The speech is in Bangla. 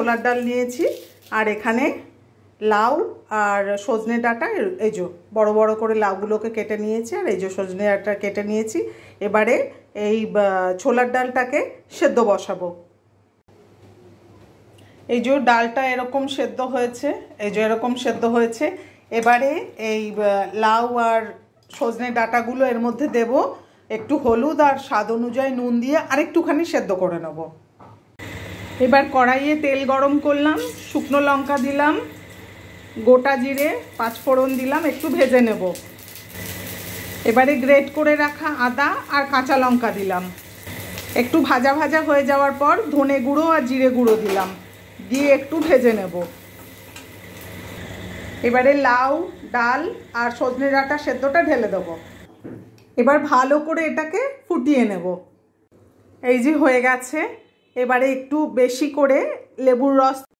ছোলার ডাল নিয়েছি, আর এখানে লাউ আর সজনে ডাঁটা, এই যে বড় বড় করে লাউগুলোকে কেটে নিয়েছি, আর এই যে সজনে ডাঁটা কেটে নিয়েছি। এবারে এই ছোলার ডালটাকে সেদ্ধ বসাবো। এই যে ডালটা এরকম সেদ্ধ হয়েছে, এই যে এরকম সেদ্ধ হয়েছে। এবারে এই লাউ আর সজনে ডাঁটাগুলো এর মধ্যে দেব, একটু হলুদ আর স্বাদ অনুযায়ী নুন দিয়ে আরেকটুখানি সেদ্ধ করে নেব। এবার কড়াইয়ে তেল গরম করলাম, শুকনো লঙ্কা দিলাম, গোটা জিরে, পাঁচফোড়ন দিলাম, একটু ভেজে নেব। এবারে গ্রেট করে রাখা আদা আর কাঁচা লঙ্কা দিলাম। একটু ভাজা ভাজা হয়ে যাওয়ার পর ধনে গুঁড়ো আর জিরে গুঁড়ো দিলাম, দিয়ে একটু ভেজে নেব। এবারে লাউ, ডাল আর সজনে ডাঁটা সেদ্ধটা ঢেলে দেবো। এবার ভালো করে এটাকে ফুটিয়ে নেব। এই যে হয়ে গেছে। এবারে একটু বেশি করে লেবুর রস